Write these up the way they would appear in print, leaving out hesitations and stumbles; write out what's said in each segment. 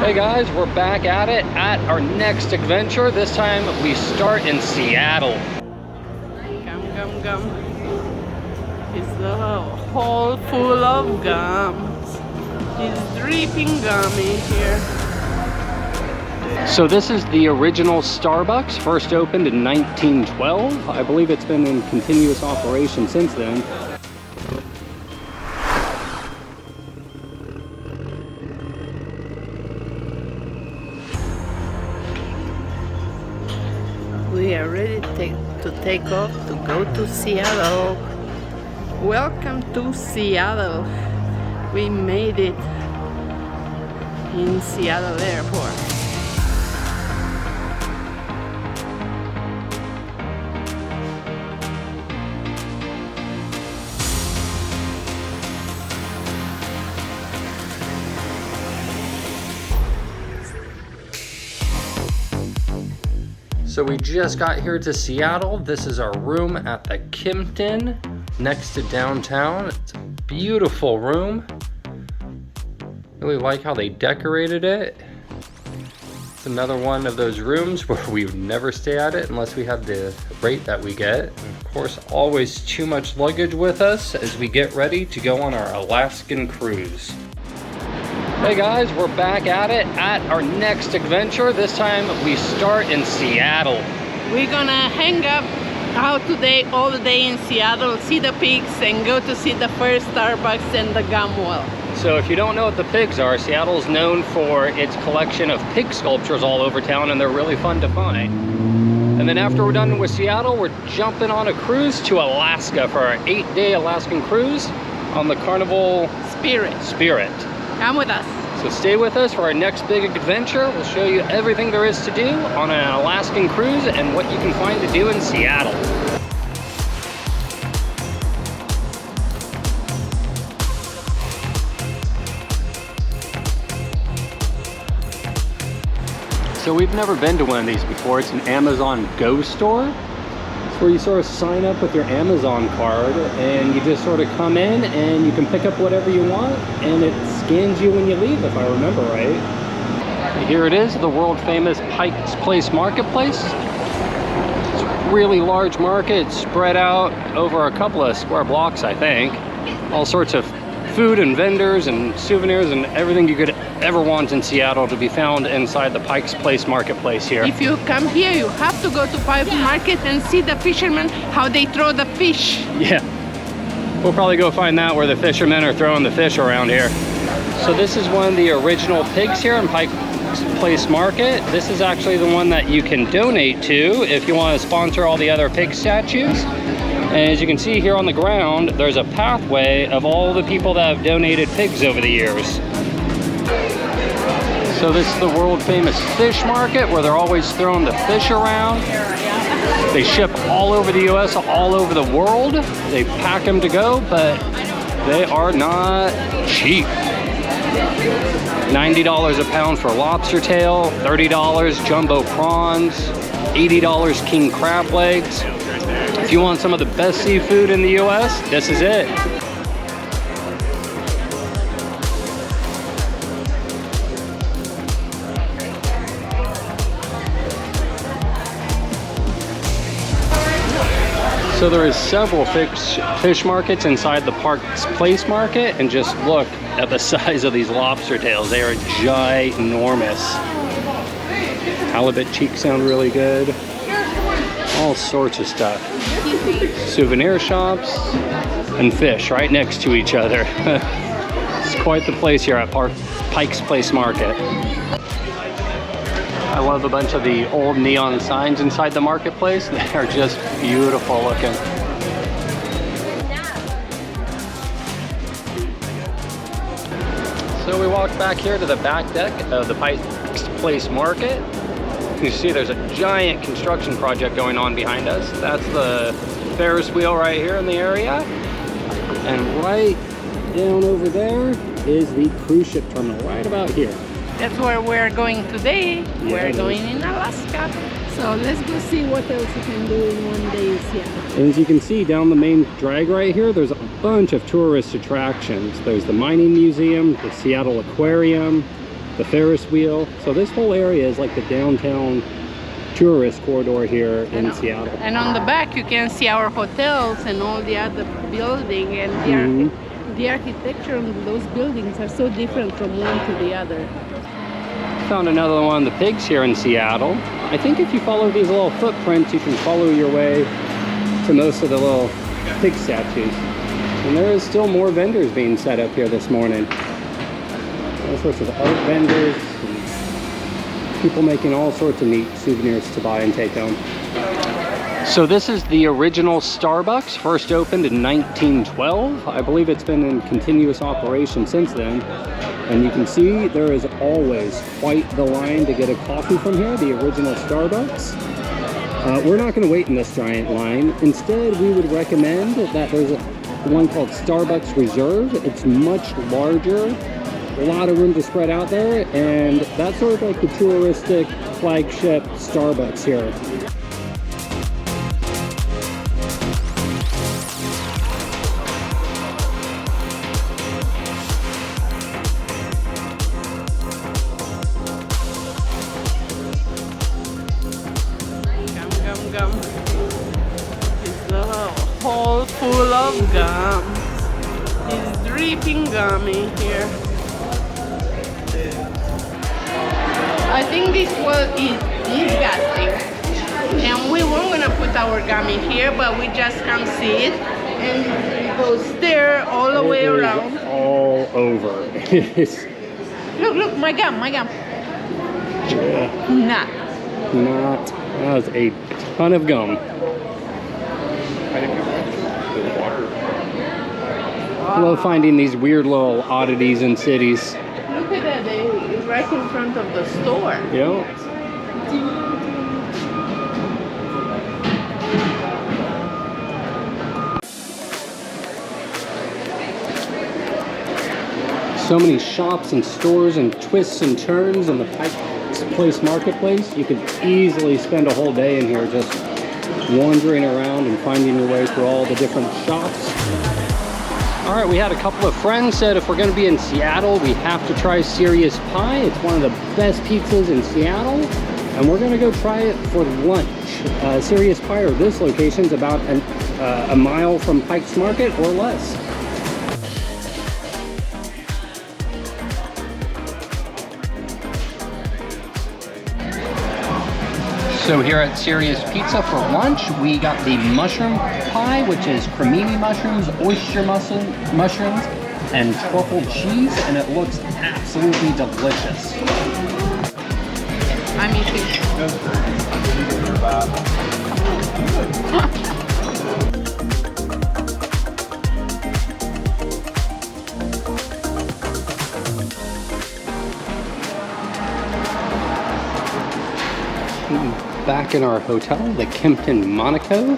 Hey guys, we're back at it at our next adventure. This time we start in Seattle. Gum, gum, gum. It's a hole full of gums. It's dripping gum in here. So this is the original Starbucks, first opened in 1912. I believe it's been in continuous operation since then. We are ready to take off to go to Seattle. Welcome to Seattle. We made it in Seattle Airport. So we just got here to Seattle. This is our room at the Kimpton next to downtown. It's a beautiful room. Really like how they decorated it. It's another one of those rooms where we would never stay at it unless we had the rate that we get. And of course, always too much luggage with us as we get ready to go on our Alaskan cruise. Hey guys, we're back at it at our next adventure. This time we start in Seattle. We're gonna hang out today, all the day in Seattle, see the pigs, and go to see the first Starbucks and the gum well. So if you don't know what the pigs are, Seattle is known for its collection of pig sculptures all over town, and they're really fun to find. And then after we're done with Seattle, we're jumping on a cruise to Alaska for our 8-day Alaskan cruise on the Carnival Spirit. Come with us. So stay with us for our next big adventure. We'll show you everything there is to do on an Alaskan cruise and what you can find to do in Seattle. So we've never been to one of these before. It's an Amazon Go store. It's where you sort of sign up with your Amazon card and you just sort of come in and you can pick up whatever you want and it scans you when you leave, if I remember right. Here it is, the world famous Pikes Place marketplace. It's a really large market. It's spread out over a couple of square blocks, I think. All sorts of food and vendors and souvenirs and everything you could ever want in Seattle to be found inside the Pikes Place marketplace here. If you come here, you have to go to Pikes Market and see the fishermen, how they throw the fish. Yeah, we'll probably go find that where the fishermen are throwing the fish around here. So this is one of the original pigs here in Pikes Place Market. This is actually the one that you can donate to if you want to sponsor all the other pig statues. And as you can see here on the ground, there's a pathway of all the people that have donated pigs over the years. So this is the world famous fish market where they're always throwing the fish around. They ship all over the US, all over the world. They pack them to go, but they are not cheap. $90 a pound for lobster tail, $30 jumbo prawns, $80 king crab legs. If you want some of the best seafood in the US, this is it. So there is several fish markets inside the Pikes Place market, and just look at the size of these lobster tails. They are ginormous. Halibut cheeks sound really good. All sorts of stuff. Souvenir shops and fish right next to each other. It's quite the place here at Pikes Place Market. I love a bunch of the old neon signs inside the marketplace. They are just beautiful looking. So we walked back here to the back deck of the Pikes Place Market. You see there's a giant construction project going on behind us. That's the Ferris wheel right here in the area. And right down over there is the cruise ship terminal, right about here. That's where we're going today. Yeah, we're going in Alaska. So let's go see what else you can do in one day in Seattle. And as you can see down the main drag right here, there's a bunch of tourist attractions. There's the mining museum, the Seattle Aquarium, the Ferris wheel. So this whole area is like the downtown tourist corridor here in Seattle. And on the back you can see our hotels and all the other building, and the architecture of those buildings are so different from one to the other. Found another one of the pigs here in Seattle. I think if you follow these little footprints, you can follow your way to most of the little pig statues. And there is still more vendors being set up here this morning. All sorts of art vendors and people making all sorts of neat souvenirs to buy and take home. So this is the original Starbucks, first opened in 1912. I believe it's been in continuous operation since then. And you can see there is always quite the line to get a coffee from here, the original Starbucks. We're not going to wait in this giant line. Instead, we would recommend that there's one called Starbucks Reserve. It's much larger, a lot of room to spread out there, and that's sort of like the touristic flagship Starbucks here. Gum. It's a hole full of gum. It's dripping gummy here. I think this was disgusting. And we weren't gonna put our gummy here, but we just come see it. And it goes there all the way around. All over. Look, my gum. Yeah. Nah. That was a ton of gum. I love finding these weird little oddities in cities. Look at that, it's right in front of the store. Yep. So many shops and stores and twists and turns in the Pikes Place marketplace. You could easily spend a whole day in here just wandering around and finding your way through all the different shops. All right, we had a couple of friends said if we're going to be in Seattle, we have to try Serious Pie. It's one of the best pizzas in Seattle, and we're going to go try it for lunch. Serious Pie, or this location, is about a mile from Pikes Market or less. So here at Serious Pizza for lunch, we got the mushroom pie, which is cremini mushrooms, oyster mushrooms, and truffle cheese, and it looks absolutely delicious. I'm eating. Back in our hotel, the Kempton Monaco. I'm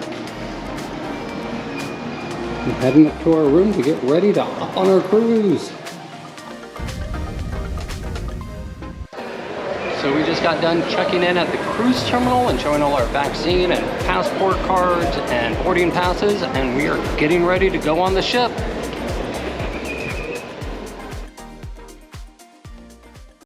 heading up to our room to get ready to hop on our cruise. So we just got done checking in at the cruise terminal and showing all our vaccine and passport cards and boarding passes, and we are getting ready to go on the ship.